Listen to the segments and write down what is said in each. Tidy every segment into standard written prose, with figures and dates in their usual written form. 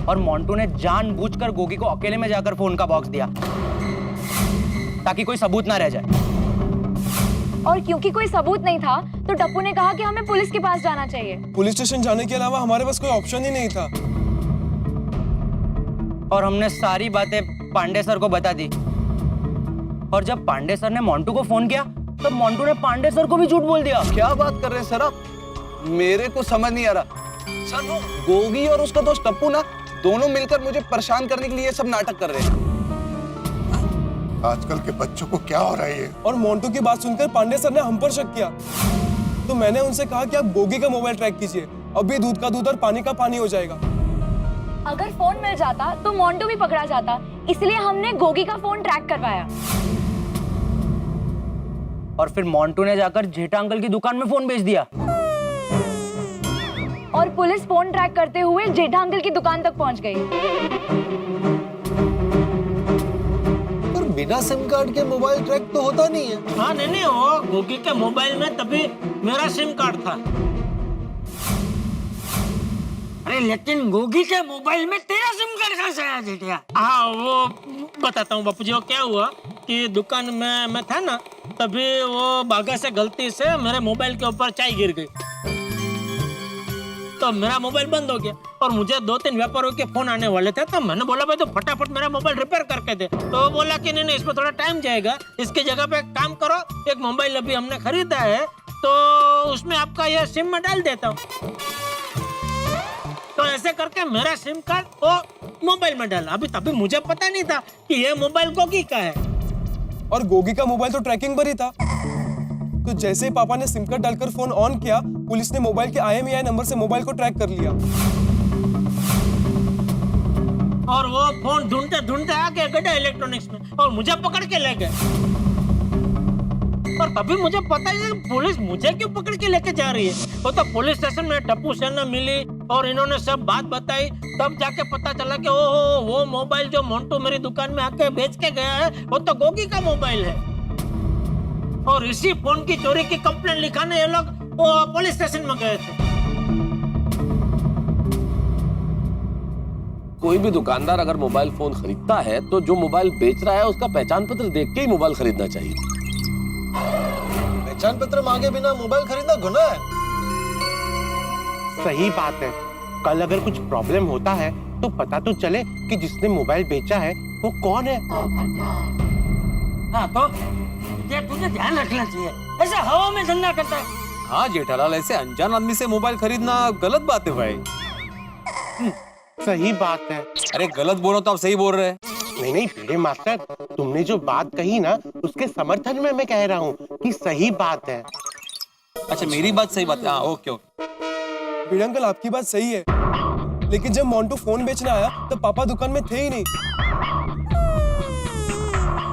और मोंटू ने जानबूझकर गोगी को अकेले में जाकर फोन का बॉक्स दिया ताकि कोई सबूत ना रह जाए। और क्योंकि कोई सबूत नहीं था तो टप्पू ने कहा कि हमें पुलिस के पास जाना चाहिए। पुलिस स्टेशन जाने के अलावा हमारे पास कोई ऑप्शन ही नहीं था। और हमने सारी बातें पांडे सर को बता दी। और जब पांडे सर ने मोंटू को फोन किया तो मोंटू ने पांडे सर को भी झूठ बोल दिया। क्या बात कर रहे हैं सर आप? मेरे को समझ नहीं आ रहा सर। वो गोगी और उसका दोस्त टप्पू ना, दोनों मिलकर मुझे परेशान करने के लिए सब नाटक कर रहे हैं। आजकल के बच्चों को क्या हो रहा है? और मोंटू की बात सुनकर पांडे सर ने हम पर शक किया। तो मैंने उनसे कहा कि आप गोगी का मोबाइल ट्रैक कीजिए, अभी दूध का दूध और पानी का पानी हो जाएगा। अगर फोन मिल जाता तो मोंटू भी पकड़ा जाता, इसलिए हमने गोगी का फोन ट्रैक करवाया। और फिर मोंटू ने जाकर जेठा अंकल की दुकान में फोन बेच दिया। और पुलिस फोन ट्रैक करते हुए जेठा अंकल की दुकान तक पहुंच गई। पर बिना सिम कार्ड के मोबाइल ट्रैक तो होता नहीं है। हाँ नहीं, वो गोगी के मोबाइल में तभी मेरा सिम कार्ड था। अरे लेकिन गोगी के मोबाइल में तेरा सिम कार्ड कहाँ से आया जेठिया? हाँ वो बताता हूँ बापू जी। वो क्या हुआ कि दुकान में मैं था ना, तभी वो बागा से गलती से मेरे मोबाइल के ऊपर चाय गिर गई तो मेरा मोबाइल बंद हो गया। और मुझे 2-3 व्यापारियों के फोन आने वाले थे, तो मैंने बोला भाई तो फटाफट मेरा मोबाइल रिपेयर करके दे। तो बोला कि नहीं इसमें थोड़ा टाइम जाएगा, इसकी जगह पे काम करो, एक मोबाइल अभी हमने खरीदा है तो उसमें आपका यह सिम में डाल देता हूँ। तो ऐसे करके मेरा सिम कार्ड वो मोबाइल में डाला। अभी तभी मुझे पता नहीं था कि ये मोबाइल गोगी का है। और गोगी का मोबाइल तो ट्रैकिंग पर ही था। तो जैसे ही पापा ने सिम कार्ड डालकर फोन ऑन किया, पुलिस ने मोबाइल के IMEI नंबर से मोबाइल को ट्रैक कर लिया। और वो फोन ढूंढते ढूंढते आ गए गड्ढा इलेक्ट्रॉनिक्स में और मुझे पकड़ के ले गए। और तभी मुझे पता ही नहीं पुलिस मुझे क्यों पकड़ के लेके जा रही है। वो तो पुलिस स्टेशन में टप्पू सेना मिली और इन्होंने सब बात बताई, तब जाके पता चला कि ओहो वो मोबाइल जो मोंटू मेरी दुकान में आके बेच के गया है वो तो गोगी का मोबाइल है। और इसी फोन की चोरी की कंप्लेंट लिखाने ये लोग वो पुलिस स्टेशन में गए थे। कोई भी दुकानदार अगर मोबाइल फोन खरीदता है तो जो मोबाइल बेच रहा है उसका पहचान पत्र देख के ही मोबाइल खरीदना चाहिए। पहचान पत्र मांगे बिना मोबाइल खरीदना गुनाह है। सही बात है। कल अगर कुछ प्रॉब्लम होता है तो पता तो चले कि जिसने मोबाइल बेचा है वो कौन है। हाँ तो ये तुझे ध्यान रखना चाहिए, ऐसा हवा में धंधा करता है। हाँ जेठालाल, ऐसे अनजान आदमी से मोबाइल खरीदना गलत बात है भाई। सही बात है। अरे गलत बोलो तो आप सही बोल रहे हैं। नहीं भिड़े मास्टर, तुमने जो बात कही ना उसके समर्थन में मैं कह रहा हूँ कि सही बात है। अच्छा मेरी बात सही बात है। हाँ ओके ओके। भिड़े अंकल आपकी बात सही है, लेकिन जब मोंटू फोन बेचने आया तब पापा दुकान में थे ही नहीं।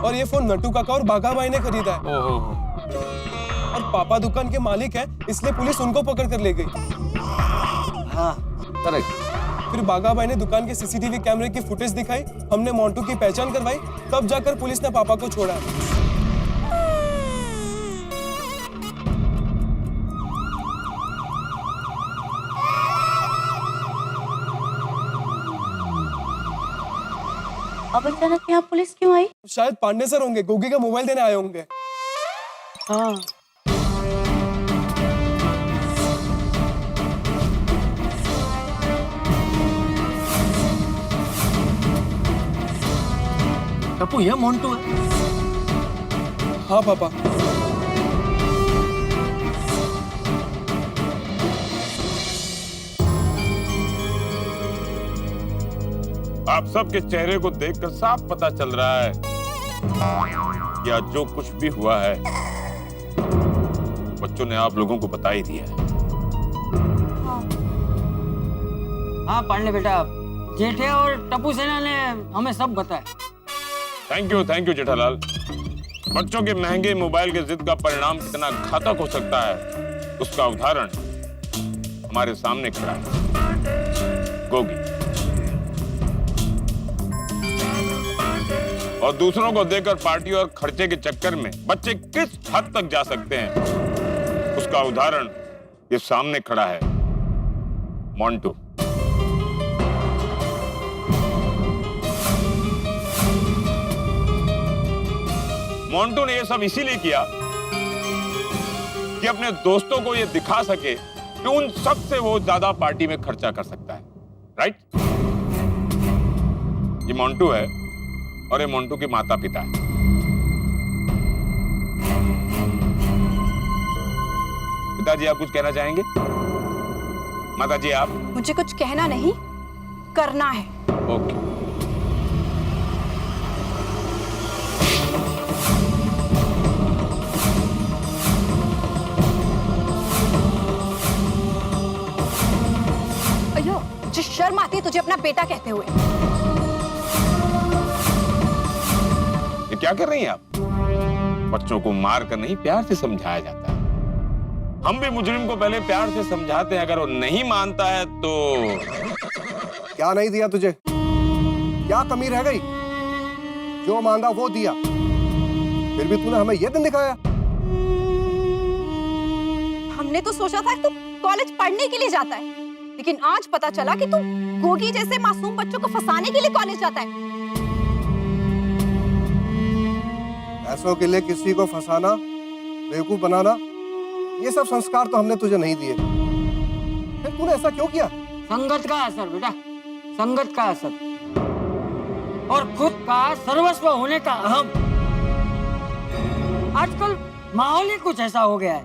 और ये फोन नट्टू काका और बाघा भाई ने खरीदा है। और पापा दुकान के मालिक है, इसलिए पुलिस उनको पकड़ कर ले गई। हाँ करेक्ट। फिर बाघा भाई ने दुकान के CCTV कैमरे की फुटेज दिखाई, हमने मोंटू की पहचान करवाई, तब जाकर पुलिस ने पापा को छोड़ा। अब अचानक यहाँ पुलिस क्यों आई? शायद पांडे सर होंगे, गोगी का मोबाइल देने आए होंगे। हाँ। टप्पू ये मोंटू है? हाँ पापा। आप सबके चेहरे को देखकर साफ पता चल रहा है कि आज जो कुछ भी हुआ है बच्चों ने आप लोगों को बता ही दिया है। हाँ पांडे बेटा, जेठे और टप्पू सेना ने हमें सब बताया। Thank you Jethalal. बच्चों के महंगे मोबाइल के जिद का परिणाम कितना घातक हो सकता है उसका उदाहरण हमारे सामने खड़ा है। गोगी और दूसरों को देकर पार्टी और खर्चे के चक्कर में बच्चे किस हद तक जा सकते हैं उसका उदाहरण ये सामने खड़ा है मोंटू। मोंटू ने ये सब इसीलिए किया कि अपने दोस्तों को ये दिखा सके कि उन सब से वो ज्यादा पार्टी में खर्चा कर सकता है, राइट? ये मोंटू है और ये मोंटू के माता पिता है। पिताजी आप कुछ कहना चाहेंगे? माताजी आप? मुझे कुछ कहना नहीं, करना है। ओके। अयो, मुझे शर्म आती है तुझे अपना बेटा कहते हुए। ये क्या कर रही हैं आप? बच्चों को मार कर नहीं, प्यार से समझाया जाता है। हम भी मुजरिम को पहले प्यार से समझाते हैं, अगर वो नहीं मानता है तो। क्या नहीं दिया तुझे? क्या कमी रह गई? जो मांगा वो दिया, फिर भी तूने हमें ये दिन दिखाया। हमने तो सोचा था तू कॉलेज पढ़ने के लिए जाता है, लेकिन आज पता चला कि तू गोगी जैसे मासूम बच्चों को फंसाने के लिए कॉलेज जाता है। पैसों के लिए किसी को फंसाना, बेवकूफ बनाना, ये सब संस्कार तो हमने तुझे नहीं दिए। फिर तूने ऐसा क्यों किया? संगत का असर बेटा, संगत का असर, और खुद का सर्वस्व होने का अहम। आजकल माहौल ही कुछ ऐसा हो गया है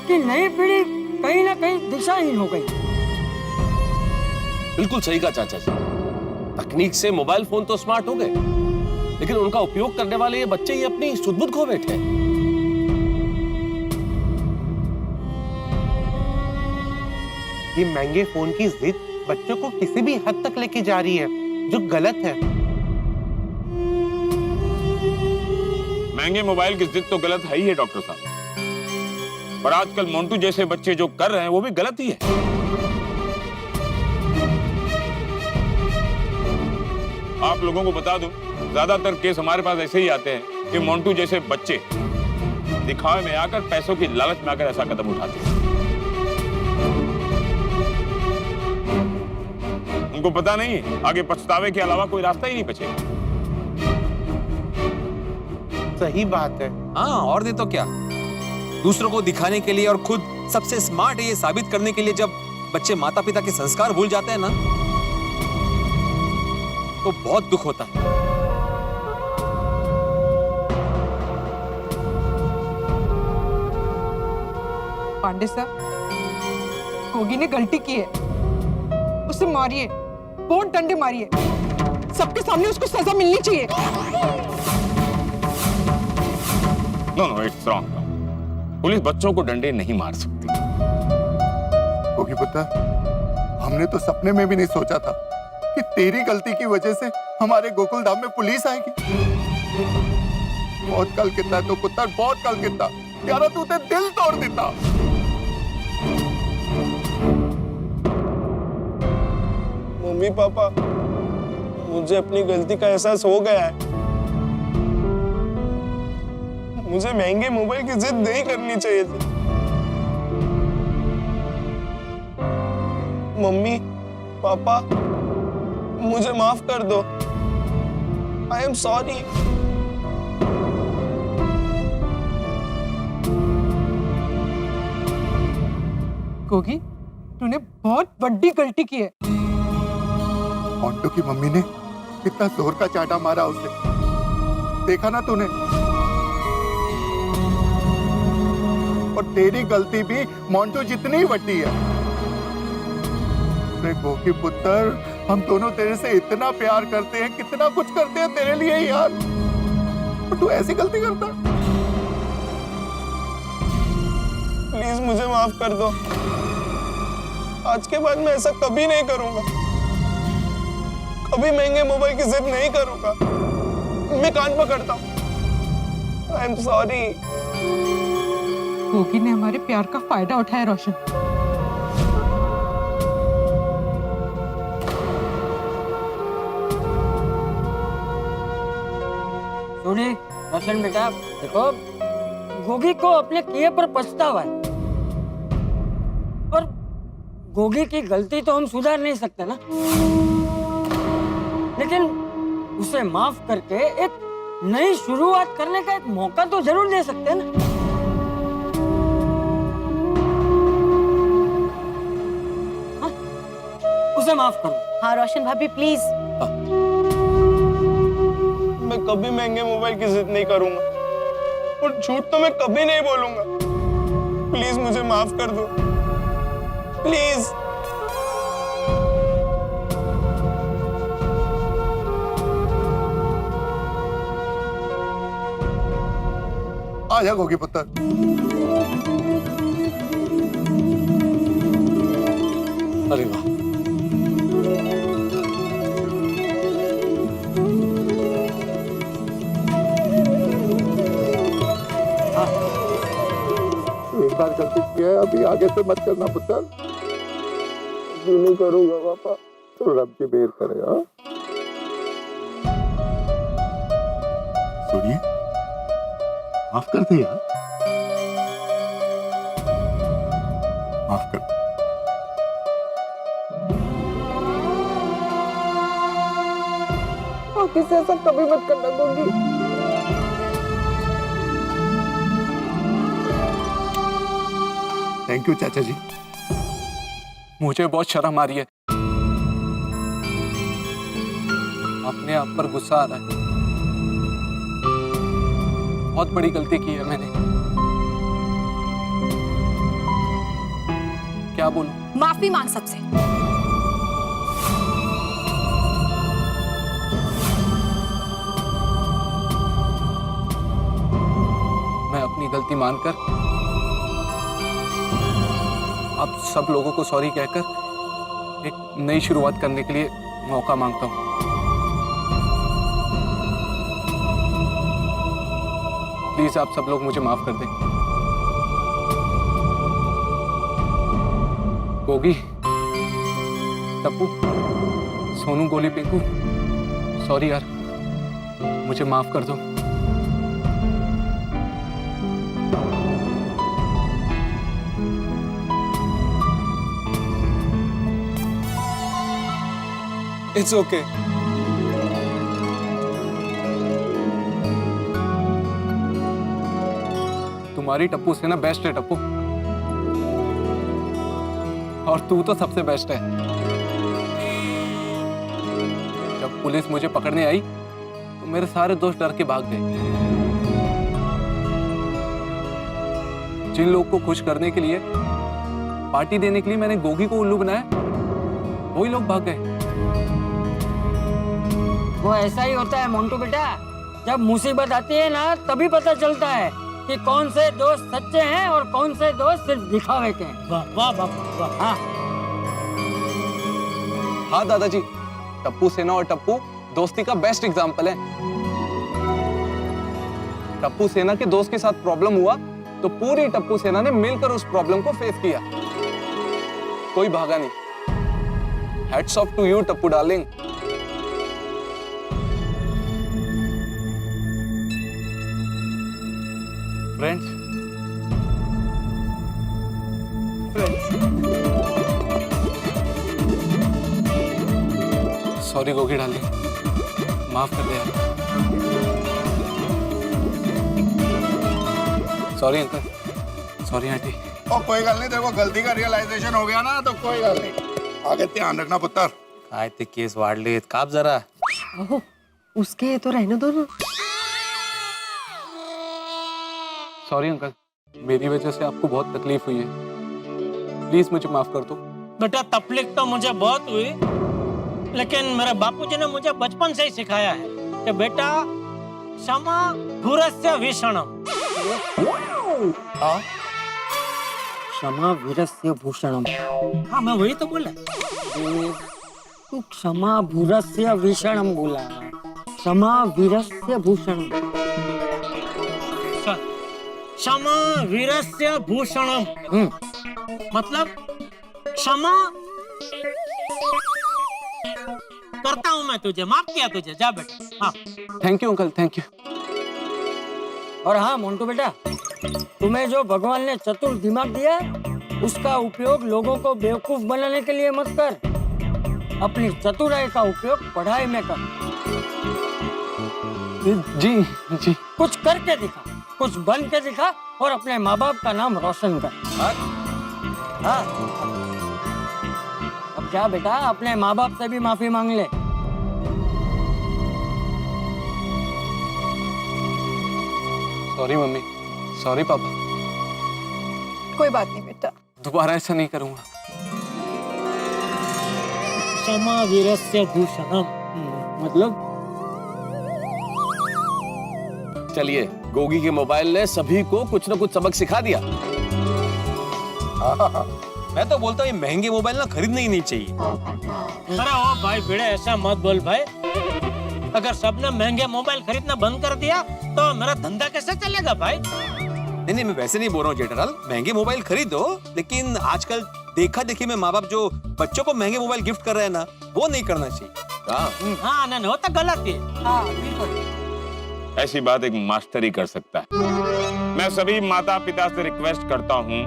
कि नई पीढ़ी कहीं ना कहीं दिशाहीन हो गई। बिल्कुल सही कहा चाचा जी। तकनीक से मोबाइल फोन तो स्मार्ट हो गए, लेकिन उनका उपयोग करने वाले ये बच्चे ही अपनी सुध-बुध खो बैठे हैं। ये महंगे फोन की जिद बच्चों को किसी भी हद तक लेके जा रही है, जो गलत है। महंगे मोबाइल की जिद तो गलत है ही है डॉक्टर साहब, पर आजकल मोंटू जैसे बच्चे जो कर रहे हैं वो भी गलत ही है। आप लोगों को बता दूं, ज्यादातर केस हमारे पास ऐसे ही आते हैं कि मोंटू जैसे बच्चे दिखावे में आकर, पैसों की लालच में आकर ऐसा कदम उठाते हैं। उनको पता नहीं आगे पछतावे के अलावा कोई रास्ता ही नहीं बचेगा। सही बात है। हाँ, और दे तो क्या, दूसरों को दिखाने के लिए और खुद सबसे स्मार्ट है ये साबित करने के लिए जब बच्चे माता पिता के संस्कार भूल जाते हैं ना, तो बहुत दुख होता है। पांडे साहब, गोगी ने गलती की है, उसे मारिए, बहुत डंडे मारिए, सबके सामने उसको सजा मिलनी चाहिए। No, it's wrong. पुलिस बच्चों को डंडे नहीं मार सकती। गोगी पुत्र, हमने तो सपने में भी नहीं सोचा था कि तेरी गलती की वजह से हमारे गोकुल धाम में पुलिस आएगी। बहुत कल कितना तो पुत्र, बहुत कल कितना यार, तूने दिल तोड़ देता। मम्मी पापा, मुझे अपनी गलती का एहसास हो गया है। मुझे महंगे मोबाइल की जिद नहीं करनी चाहिए थी। मम्मी पापा, मुझे माफ कर दो। I am sorry. गोगी, तूने बहुत बड़ी गलती की है। मोंटू की मम्मी ने कितना जोर का चाटा मारा उसे, देखा ना तूने? और तेरी गलती भी मोंटू जितनी ही बड़ी है। गोगी पुत्र, हम दोनों तेरे से इतना प्यार करते हैं, कितना कुछ करते हैं तेरे लिए यार, और तू ऐसी गलती करता है। प्लीज मुझे माफ कर दो। आज के बाद मैं ऐसा कभी नहीं करूंगा, कभी महंगे मोबाइल की जिद नहीं करूंगा। मैं कान पकड़ता हूं। I am sorry. गोगी ने हमारे प्यार का फायदा उठाया रोशन। सुनिए रोशन बेटा, देखो गोगी को अपने किए पर पछतावा है, और गोगी की गलती तो हम सुधार नहीं सकते ना, लेकिन उसे माफ करके एक नई शुरुआत करने का एक मौका तो जरूर दे सकते हैं ना। हाँ? उसे माफ करो। हाँ रोशन भाभी प्लीज। मैं कभी महंगे मोबाइल की जिद नहीं करूंगा और झूठ तो मैं कभी नहीं बोलूंगा। प्लीज मुझे माफ कर दो, प्लीज। आजा गोगी पुत्र। अरे वाह, एक बार गलती किया है, अभी आगे से मत करना पुत्र। क्यों नहीं करूंगा पापा, तो रब की मेहर करे। हाँ सुनिए, माफ कर दे यार, माफ कर दे। आगे से ऐसा कभी मत करना गोगी। थैंक यू चाचा जी। मुझे बहुत शर्म आ रही है, अपने आप पर गुस्सा आ रहा है। बहुत बड़ी गलती की है मैंने। क्या बोलूं? माफी मांग सबसे। मैं अपनी गलती मानकर आप सब लोगों को सॉरी कहकर एक नई शुरुआत करने के लिए मौका मांगता हूं। प्लीज आप सब लोग मुझे माफ कर दें। गोगी, टप्पू, सोनू, गोली, पिंकू, सॉरी यार, मुझे माफ कर दो। It's okay. तुम्हारी टप्पू से ना बेस्ट है टप्पू, और तू तो सबसे बेस्ट है। जब पुलिस मुझे पकड़ने आई तो मेरे सारे दोस्त डर के भाग गए। जिन लोग को खुश करने के लिए, पार्टी देने के लिए मैंने गोगी को उल्लू बनाया, वही लोग भाग गए। वो ऐसा ही होता है मोंटू बेटा, जब मुसीबत आती है ना तभी पता चलता है कि कौन से दोस्त सच्चे हैं और कौन से दोस्त सिर्फ दिखावे के हैं। वाह वाह वाह वाह। हाँ हाँ दादाजी, टप्पू सेना और टप्पू दोस्ती का बेस्ट एग्जाम्पल है। टप्पू सेना के दोस्त के साथ प्रॉब्लम हुआ तो पूरी टप्पू सेना ने मिलकर उस प्रॉब्लम को फेस किया, कोई भागा नहीं। Hats off to you Tappu darling. Friends, sorry Gogi darling, माफ कर दे यार। Sorry uncle, sorry aunty. और कोई गल नहीं, देखो गलती का रियलाइजेशन हो गया ना तो कोई गल नहीं। आगे ध्यान रखना पुत्र। काय ते केस वाढले, काप जरा। ओहो, उसके तो रहने दो ना। सॉरी अंकल, मेरी वजह से आपको बहुत तकलीफ हुई है, प्लीज मुझे माफ कर दो। बेटा तकलीफ तो मुझे बहुत हुई, लेकिन मेरे बापूजी ने मुझे बचपन से ही सिखाया है कि बेटा क्षमा भूरस्य भीषणम। क्षमा वीरस्य भूषणम। हाँ मैं वही तो बोला। तू क्षमा भूरस्य भीषणम बोला, क्षमा वीरस्य भूषणम। क्षमा वीरस्य भूषणम मतलब क्षमा करता हूँ मैं तुझे, माफ किया तुझे, जा बेटा। हाँ thank you uncle, thank you. और हाँ मोंटू बेटा, तुम्हें जो भगवान ने चतुर दिमाग दिया है, उसका उपयोग लोगों को बेवकूफ बनाने के लिए मत कर, अपनी चतुराई का उपयोग पढ़ाई में कर। जी जी। कुछ करके दिखा, कुछ बन के दिखा और अपने माँ बाप का नाम रोशन कर। हाँ, अब क्या बेटा, अपने माँ बाप से भी माफी मांग ले। सॉरी मम्मी, सॉरी पापा, कोई बात नहीं बेटा। दोबारा ऐसा नहीं करूंगा। क्षमा वीरस्य भूषणम। मतलब चलिए, गोगी के मोबाइल ने सभी को कुछ न कुछ सबक सिखा दिया। मैं तो बोलता हूँ ये महंगे मोबाइल ना खरीदने ही नहीं चाहिए। अरे ओ भाई भिड़े, ऐसा मत बोल भाई। अगर सबने महंगे मोबाइल खरीदना बंद कर दिया तो मेरा धंधा कैसे चलेगा भाई? नहीं, मैं वैसे नहीं बोल रहा हूँ जेठालाल, महंगे मोबाइल खरीदो, लेकिन आजकल देखा देखी में माँ बाप जो बच्चों को महंगे मोबाइल गिफ्ट कर रहे हैं ना, वो नहीं करना चाहिए। हाँ, नहीं वो तो गलत है। हाँ बिल्कुल। ऐसी बात एक मास्टर ही कर सकता है। मैं सभी माता पिता से रिक्वेस्ट करता हूँ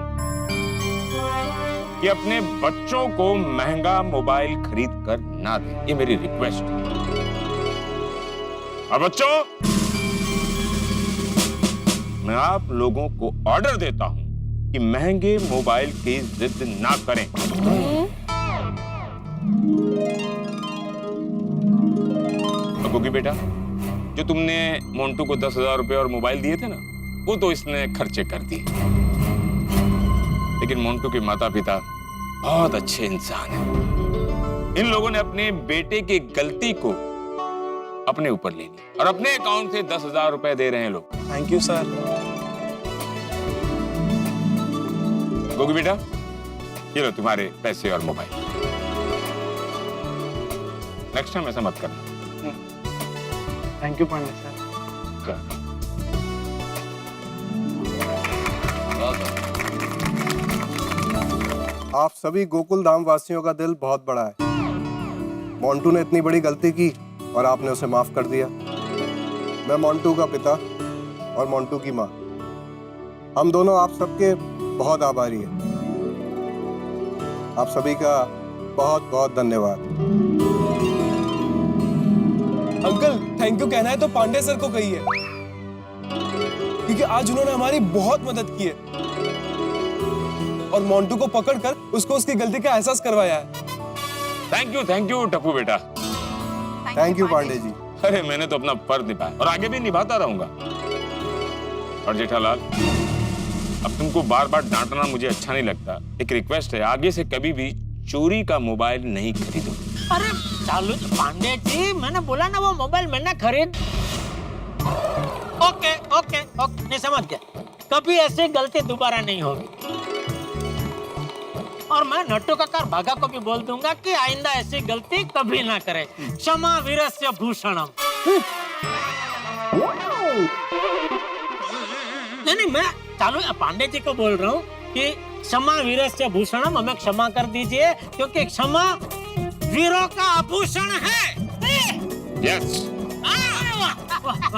कि अपने बच्चों को महंगा मोबाइल खरीद कर ना दें। ये मेरी रिक्वेस्ट है। अब बच्चों, मैं आप लोगों को ऑर्डर देता हूं कि महंगे मोबाइल की जिद ना करें। गोगी बेटा, जो तुमने मोंटू को 10,000 रुपए और मोबाइल दिए थे ना, वो तो इसने खर्चे कर दिए। लेकिन मोंटू के माता पिता बहुत अच्छे इंसान हैं। इन लोगों ने अपने बेटे की गलती को अपने ऊपर ले ली और अपने अकाउंट से 10,000 रुपए दे रहे हैं लोग। Thank you sir. गोगी बेटा, ये लो तुम्हारे पैसे और मोबाइल। नेक्स्ट टाइम ऐसा मत करना। Thank you Pandey sir. आप सभी गोकुल धाम वासियों का दिल बहुत बड़ा है। मोंटू ने इतनी बड़ी गलती की और आपने उसे माफ कर दिया। मैं मोंटू का पिता और मोंटू की माँ, हम दोनों आप सबके बहुत आभारी हैं। आप सभी का बहुत बहुत धन्यवाद। अंकल, थैंक यू कहना है तो पांडे सर को कहिए, क्योंकि आज उन्होंने हमारी बहुत मदद की है और मोंटू को पकड़कर उसको उसकी गलती का एहसास करवाया है। थैंक यू टप्पू बेटा। Thank you Pandey ji. अरे मैंने तो अपना फर्ज निभाया और आगे भी निभाता रहूंगा। और जेठालाल, अब तुमको बार बार डांटना मुझे अच्छा नहीं लगता। एक रिक्वेस्ट है, आगे से कभी भी चोरी का मोबाइल नहीं खरीदो। अरे चालू पांडे जी, मैंने बोला ना वो मोबाइल मैंने खरीद। ओके ओके ओके, नहीं समझ गया। कभी ऐसी गलती दोबारा नहीं होगी। और मैं नट्टू काका भागा को भी बोल दूंगा कि आइंदा ऐसी गलती कभी ना करे। क्षमा वीरस्य भूषणम। नहीं, मैं चालू पांडे जी को बोल रहा हूँ कि क्षमा वीरस्य भूषणम, हमें क्षमा कर दीजिए, क्योंकि क्षमा वीरों का आभूषण है। यस।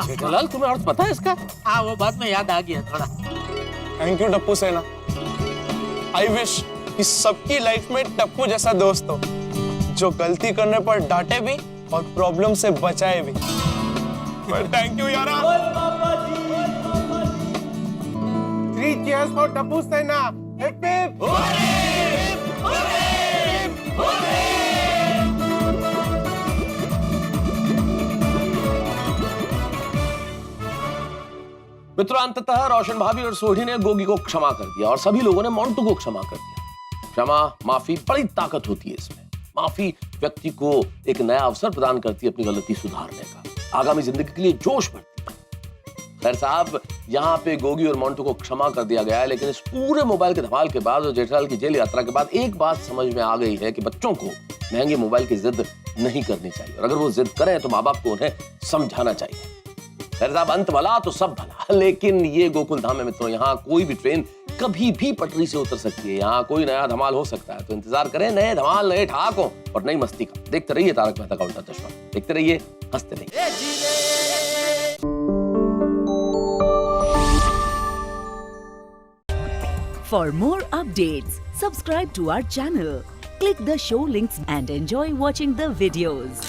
जेठालाल, तुम्हें अर्थ पता है इसका? हाँ, वो बात में याद आ गया थोड़ा। थैंक यू टप्पू सेना। आई विश कि सबकी लाइफ में टप्पू जैसा दोस्त हो, जो गलती करने पर डांटे भी और प्रॉब्लम से बचाए भी। थैंक यू यारा। 3 cheers for टप्पू सेना। हिप हिप मित्रों, अंततः रोशन भाभी और सोढ़ी ने गोगी को क्षमा कर दिया और सभी लोगों ने मोंटू को क्षमा कर दिया। क्षमा, माफी, बड़ी ताकत होती है इसमें। माफी व्यक्ति को एक नया अवसर प्रदान करती है अपनी गलती सुधारने का, आगामी जिंदगी के लिए जोश भरती है। खैर साहब, यहाँ पे गोगी और मोंटू को क्षमा कर दिया गया है, लेकिन इस पूरे मोबाइल के धमाल के बाद और जेठालाल की जेल यात्रा के बाद एक बात समझ में आ गई है कि बच्चों को महंगे मोबाइल की जिद नहीं करनी चाहिए, और अगर वो जिद करें तो माँ बाप को उन्हें समझाना चाहिए। खैर साहब, अंत भला तो सब भला, लेकिन ये गोकुल धाम है मित्रों, यहाँ कोई भी ट्रेन कभी भी पटरी से उतर सकती है। यहाँ कोई नया धमाल हो सकता है, तो इंतजार करें नए धमाल, नए ठहाकों और नई मस्ती का। देखते रहिए तारक मेहता का उल्टा चश्मा, देखते रहिए, हंसते रहिए। For more updates, subscribe to our channel, click the show links and enjoy watching the videos.